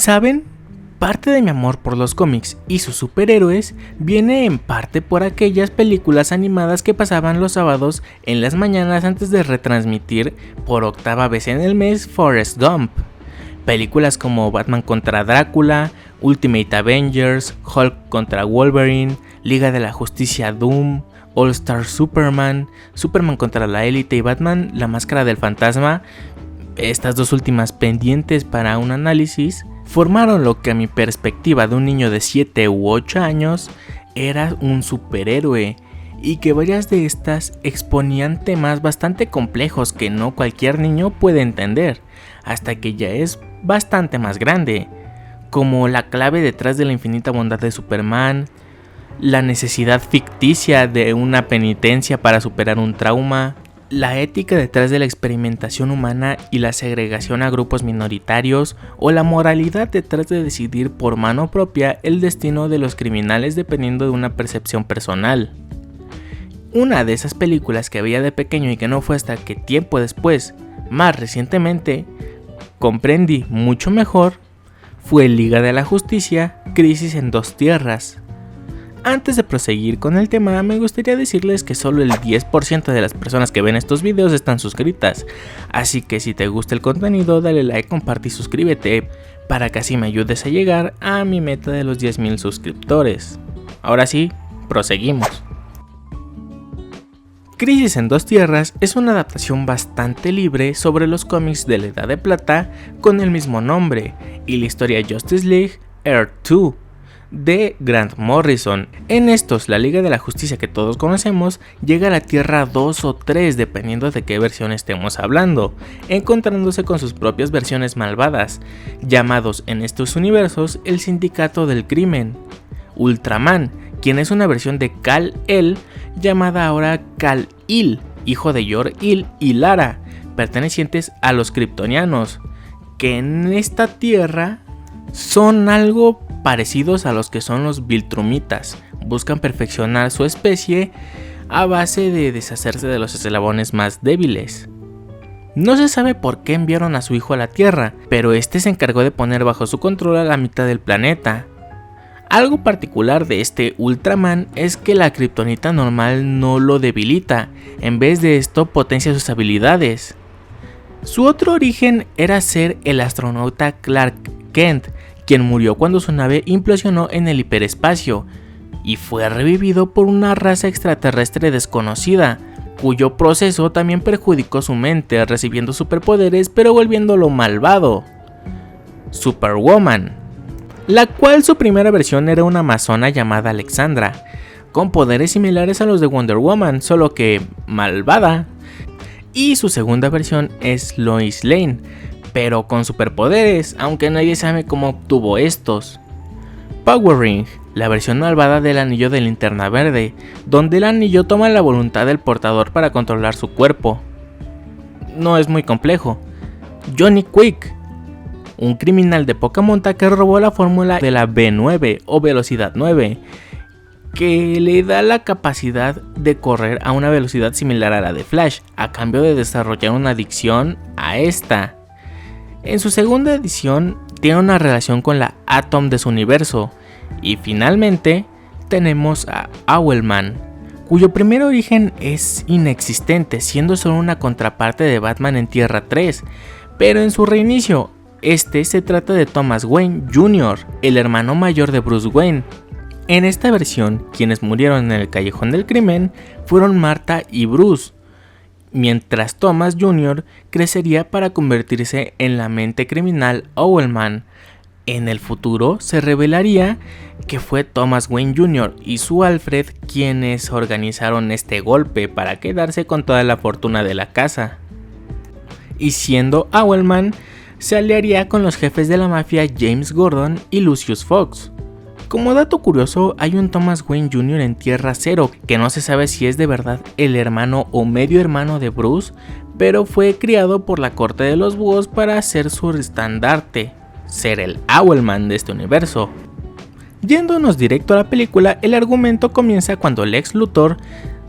¿Saben? Parte de mi amor por los cómics y sus superhéroes viene en parte por aquellas películas animadas que pasaban los sábados en las mañanas antes de retransmitir por octava vez en el mes Forrest Gump. Películas como Batman contra Drácula, Ultimate Avengers, Hulk contra Wolverine, Liga de la Justicia Doom, All Star Superman, Superman contra la Élite y Batman, La Máscara del Fantasma, estas dos últimas pendientes para un análisis, formaron lo que a mi perspectiva de un niño de 7 u 8 años era un superhéroe, y que varias de estas exponían temas bastante complejos que no cualquier niño puede entender, hasta que ya es bastante más grande, como la clave detrás de la infinita bondad de Superman, la necesidad ficticia de una penitencia para superar un trauma, la ética detrás de la experimentación humana y la segregación a grupos minoritarios, o la moralidad detrás de decidir por mano propia el destino de los criminales dependiendo de una percepción personal. Una de esas películas que veía de pequeño y que no fue hasta que tiempo después, más recientemente, comprendí mucho mejor, fue Liga de la Justicia, Crisis en Dos Tierras. Antes de proseguir con el tema, me gustaría decirles que solo el 10% de las personas que ven estos videos están suscritas, así que si te gusta el contenido, dale like, comparte y suscríbete, para que así me ayudes a llegar a mi meta de los 10,000 suscriptores. Ahora sí, proseguimos. Crisis en Dos Tierras es una adaptación bastante libre sobre los cómics de la Edad de Plata con el mismo nombre, y la historia Justice League Earth 2, de Grant Morrison. En estos, la Liga de la Justicia que todos conocemos llega a la Tierra 2 o 3 dependiendo de qué versión estemos hablando, encontrándose con sus propias versiones malvadas, llamados en estos universos el Sindicato del Crimen. Ultraman, quien es una versión de Kal-El, llamada ahora Kal-Il, hijo de Jor-El y Lara, pertenecientes a los kryptonianos, que en esta tierra son algo parecidos a los que son los Viltrumitas. Buscan perfeccionar su especie a base de deshacerse de los eslabones más débiles. No se sabe por qué enviaron a su hijo a la Tierra, pero este se encargó de poner bajo su control a la mitad del planeta. Algo particular de este Ultraman es que la kriptonita normal no lo debilita, en vez de esto potencia sus habilidades. Su otro origen era ser el astronauta Clark Kent, quien murió cuando su nave implosionó en el hiperespacio, y fue revivido por una raza extraterrestre desconocida, cuyo proceso también perjudicó su mente, recibiendo superpoderes pero volviéndolo malvado. Superwoman, la cual su primera versión era una amazona llamada Alexandra, con poderes similares a los de Wonder Woman, solo que malvada. Y su segunda versión es Lois Lane, pero con superpoderes, aunque nadie sabe cómo obtuvo estos. Power Ring, la versión malvada del anillo de Linterna Verde, donde el anillo toma la voluntad del portador para controlar su cuerpo. No es muy complejo. Johnny Quick, un criminal de poca monta que robó la fórmula de la V9 o velocidad 9, que le da la capacidad de correr a una velocidad similar a la de Flash, a cambio de desarrollar una adicción a esta. En su segunda edición tiene una relación con la Atom de su universo. Y finalmente tenemos a Owlman, cuyo primer origen es inexistente, siendo solo una contraparte de Batman en Tierra 3, pero en su reinicio, se trata de Thomas Wayne Jr., el hermano mayor de Bruce Wayne. En esta versión, quienes murieron en el Callejón del Crimen fueron Martha y Bruce, mientras Thomas Jr. crecería para convertirse en la mente criminal Owlman. En el futuro se revelaría que fue Thomas Wayne Jr. y su Alfred quienes organizaron este golpe para quedarse con toda la fortuna de la casa. Y siendo Owlman, se aliaría con los jefes de la mafia James Gordon y Lucius Fox. Como dato curioso, hay un Thomas Wayne Jr. en Tierra Cero, que no se sabe si es de verdad el hermano o medio hermano de Bruce, pero fue criado por la corte de los búhos para ser su estandarte, ser el Owlman de este universo. Yéndonos directo a la película, el argumento comienza cuando Lex Luthor,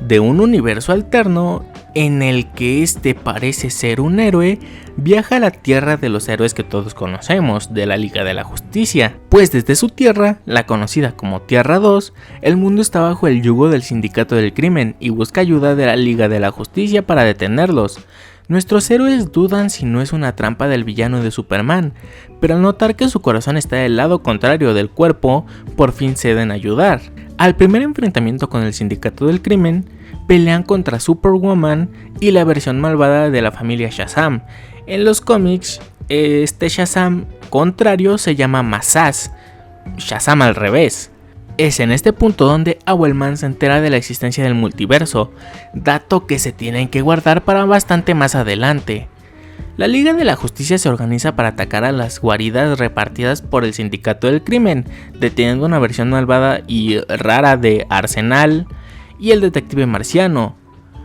de un universo alterno, en el que este parece ser un héroe, viaja a la tierra de los héroes que todos conocemos, de la Liga de la Justicia, pues desde su tierra, la conocida como Tierra 2, el mundo está bajo el yugo del Sindicato del Crimen y busca ayuda de la Liga de la Justicia para detenerlos. Nuestros héroes dudan si no es una trampa del villano de Superman, pero al notar que su corazón está del lado contrario del cuerpo, por fin ceden a ayudar. Al primer enfrentamiento con el Sindicato del Crimen, pelean contra Superwoman y la versión malvada de la familia Shazam. En los cómics, este Shazam contrario se llama Mazaz, Shazam al revés. Es en este punto donde Owlman se entera de la existencia del multiverso, dato que se tienen que guardar para bastante más adelante. La Liga de la Justicia se organiza para atacar a las guaridas repartidas por el Sindicato del Crimen, deteniendo una versión malvada y rara de Arsenal y el detective marciano,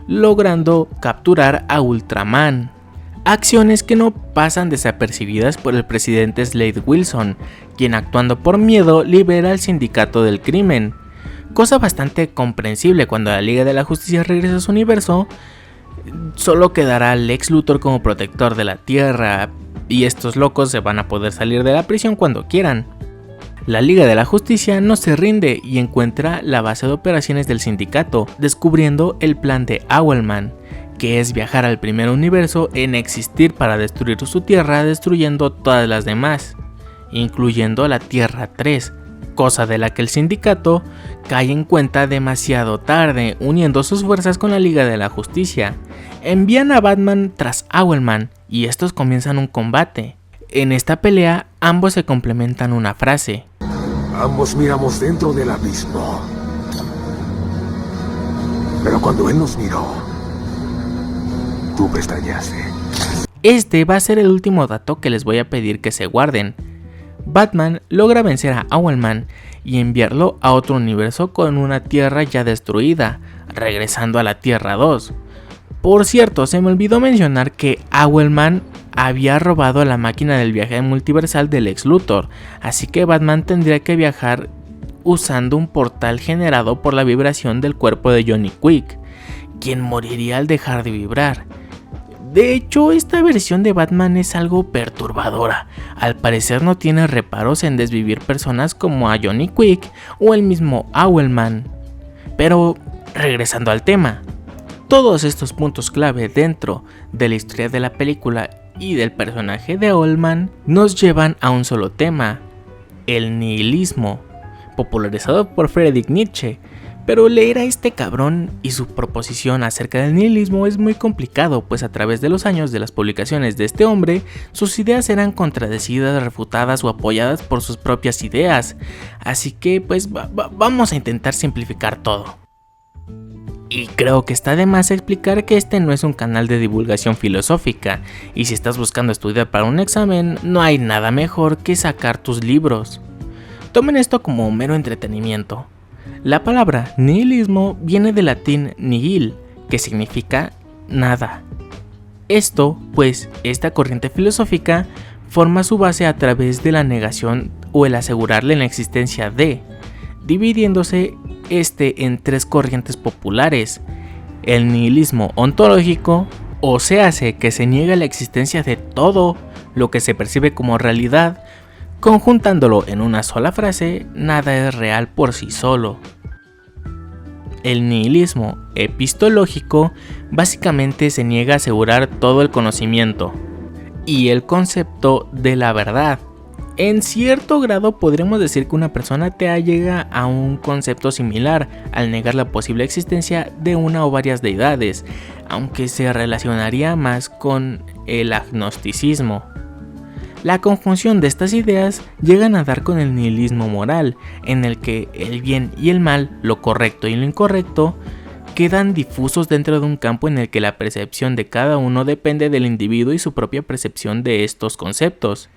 logrando capturar a Ultraman. Acciones que no pasan desapercibidas por el presidente Slade Wilson, quien actuando por miedo libera al Sindicato del Crimen. Cosa bastante comprensible cuando la Liga de la Justicia regresa a su universo, solo quedará Lex Luthor como protector de la Tierra, y estos locos se van a poder salir de la prisión cuando quieran. La Liga de la Justicia no se rinde y encuentra la base de operaciones del sindicato, descubriendo el plan de Owlman, que es viajar al primer universo en existir para destruir su tierra destruyendo todas las demás, incluyendo la Tierra 3, cosa de la que el sindicato cae en cuenta demasiado tarde, uniendo sus fuerzas con la Liga de la Justicia. Envían a Batman tras Owlman y estos comienzan un combate. En esta pelea ambos se complementan una frase. Ambos miramos dentro del abismo. Pero cuando él nos miró, tú pestañaste. Este va a ser el último dato que les voy a pedir que se guarden. Batman logra vencer a Owlman y enviarlo a otro universo con una tierra ya destruida, regresando a la Tierra 2. Por cierto, se me olvidó mencionar que Owlman había robado la máquina del viaje multiversal del Lex Luthor, así que Batman tendría que viajar usando un portal generado por la vibración del cuerpo de Johnny Quick, quien moriría al dejar de vibrar. De hecho, esta versión de Batman es algo perturbadora. Al parecer no tiene reparos en desvivir personas como a Johnny Quick o el mismo Owlman. Pero, regresando al tema, todos estos puntos clave dentro de la historia de la película y del personaje de Owlman nos llevan a un solo tema, el nihilismo, popularizado por Friedrich Nietzsche. Pero leer a este cabrón y su proposición acerca del nihilismo es muy complicado, pues a través de los años de las publicaciones de este hombre, sus ideas eran contradecidas, refutadas o apoyadas por sus propias ideas. Así que pues vamos a intentar simplificar todo. Y creo que está de más explicar que este no es un canal de divulgación filosófica, y si estás buscando estudiar para un examen, no hay nada mejor que sacar tus libros. Tomen esto como mero entretenimiento. La palabra nihilismo viene del latín nihil, que significa nada. Esto, pues, esta corriente filosófica forma su base a través de la negación o el asegurarle la existencia de, dividiéndose en tres corrientes populares: el nihilismo ontológico, o se hace que se niega la existencia de todo lo que se percibe como realidad. Conjuntándolo en una sola frase, nada es real por sí solo. El nihilismo epistológico básicamente se niega a asegurar todo el conocimiento y el concepto de la verdad. En cierto grado podremos decir que una persona atea llega a un concepto similar al negar la posible existencia de una o varias deidades, aunque se relacionaría más con el agnosticismo. La conjunción de estas ideas llegan a dar con el nihilismo moral, en el que el bien y el mal, lo correcto y lo incorrecto, quedan difusos dentro de un campo en el que la percepción de cada uno depende del individuo y su propia percepción de estos conceptos.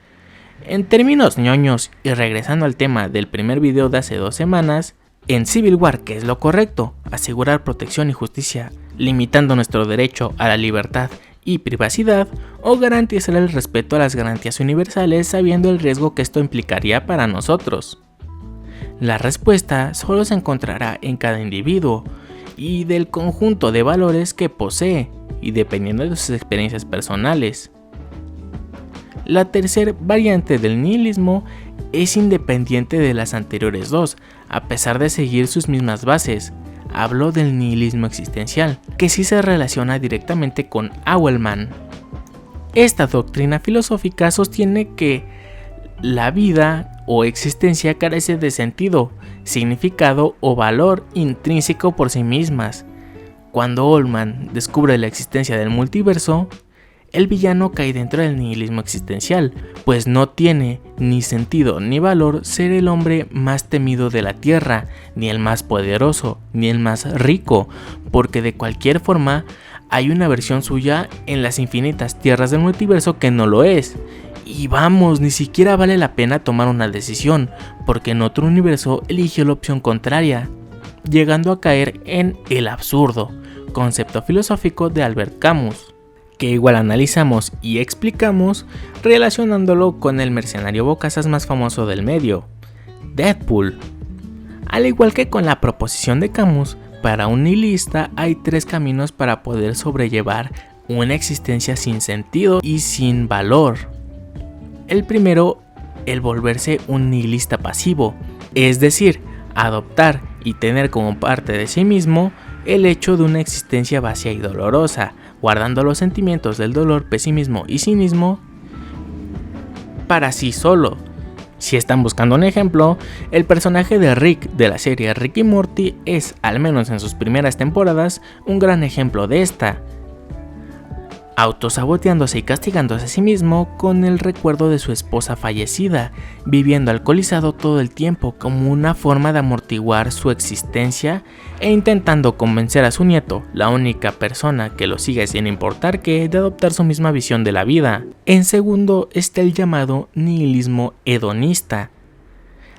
En términos ñoños, y regresando al tema del primer video de hace 2 semanas, en Civil War, ¿qué es lo correcto? Asegurar protección y justicia, limitando nuestro derecho a la libertad y privacidad, o garantizar el respeto a las garantías universales sabiendo el riesgo que esto implicaría para nosotros. La respuesta solo se encontrará en cada individuo, y del conjunto de valores que posee, y dependiendo de sus experiencias personales. La tercera variante del nihilismo es independiente de las anteriores dos, a pesar de seguir sus mismas bases. Hablo del nihilismo existencial, que sí se relaciona directamente con Auelman. Esta doctrina filosófica sostiene que la vida o existencia carece de sentido, significado o valor intrínseco por sí mismas. Cuando Auelman descubre la existencia del multiverso, el villano cae dentro del nihilismo existencial, pues no tiene ni sentido ni valor ser el hombre más temido de la Tierra, ni el más poderoso, ni el más rico, porque de cualquier forma hay una versión suya en las infinitas tierras del multiverso que no lo es. Y vamos, ni siquiera vale la pena tomar una decisión, porque en otro universo eligió la opción contraria, llegando a caer en el absurdo, concepto filosófico de Albert Camus, que igual analizamos y explicamos relacionándolo con el mercenario bocazas más famoso del medio, Deadpool. Al igual que con la proposición de Camus, para un nihilista hay tres caminos para poder sobrellevar una existencia sin sentido y sin valor. El primero, el volverse un nihilista pasivo, es decir, adoptar y tener como parte de sí mismo el hecho de una existencia vacía y dolorosa, guardando los sentimientos del dolor, pesimismo y cinismo para sí solo. Si están buscando un ejemplo, el personaje de Rick de la serie Rick y Morty es, al menos en sus primeras temporadas, un gran ejemplo de esta, autosaboteándose y castigándose a sí mismo con el recuerdo de su esposa fallecida, viviendo alcoholizado todo el tiempo como una forma de amortiguar su existencia e intentando convencer a su nieto, la única persona que lo sigue sin importar qué, de adoptar su misma visión de la vida. En segundo está el llamado nihilismo hedonista,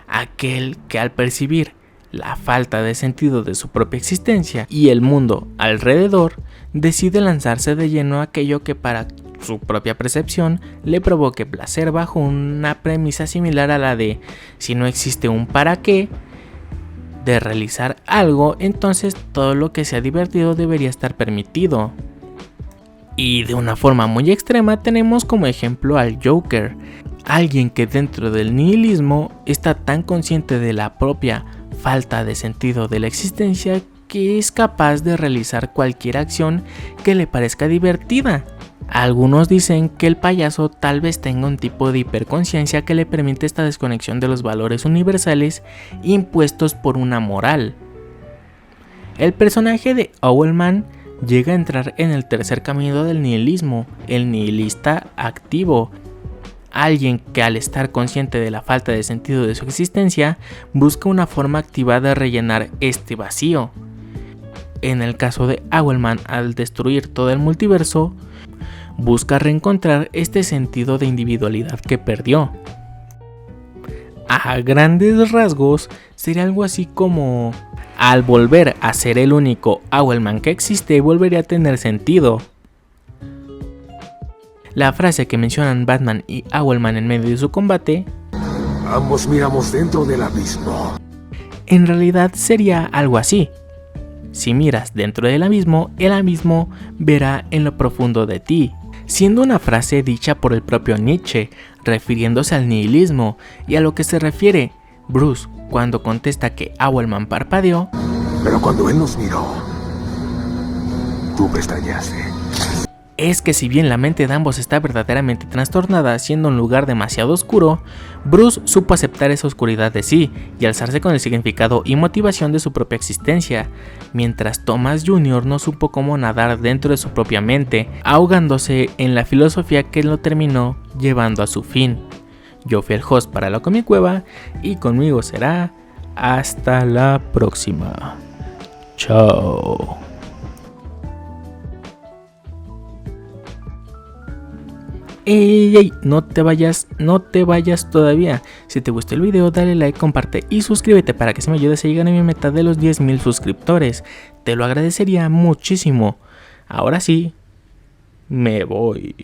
aquel que al percibir la falta de sentido de su propia existencia y el mundo alrededor, decide lanzarse de lleno a aquello que para su propia percepción le provoque placer bajo una premisa similar a la de si no existe un para qué de realizar algo, entonces todo lo que sea divertido debería estar permitido. Y de una forma muy extrema tenemos como ejemplo al Joker, alguien que dentro del nihilismo está tan consciente de la propia falta de sentido de la existencia que es capaz de realizar cualquier acción que le parezca divertida. Algunos dicen que el payaso tal vez tenga un tipo de hiperconciencia que le permite esta desconexión de los valores universales impuestos por una moral. El personaje de Auelman llega a entrar en el tercer camino del nihilismo, el nihilista activo, alguien que al estar consciente de la falta de sentido de su existencia busca una forma activa de rellenar este vacío. En el caso de Auelman, al destruir todo el multiverso, busca reencontrar este sentido de individualidad que perdió. A grandes rasgos, sería algo así como: al volver a ser el único Auelman que existe, volvería a tener sentido. La frase que mencionan Batman y Auelman en medio de su combate: ambos miramos dentro del abismo, en realidad sería algo así: si miras dentro del abismo, el abismo verá en lo profundo de ti, siendo una frase dicha por el propio Nietzsche, refiriéndose al nihilismo y a lo que se refiere Bruce cuando contesta que Auelman parpadeó. Pero cuando él nos miró, tú pestañeaste. Es que si bien la mente de ambos está verdaderamente trastornada, siendo un lugar demasiado oscuro, Bruce supo aceptar esa oscuridad de sí y alzarse con el significado y motivación de su propia existencia, mientras Thomas Jr. no supo cómo nadar dentro de su propia mente, ahogándose en la filosofía que lo terminó llevando a su fin. Yo fui el host para la Comicueva y conmigo será hasta la próxima. Chao. ¡Ey! No te vayas todavía. Si te gustó el video, dale like, comparte y suscríbete para que se me ayudes a llegar a mi meta de los 10,000 suscriptores. Te lo agradecería muchísimo. Ahora sí, me voy.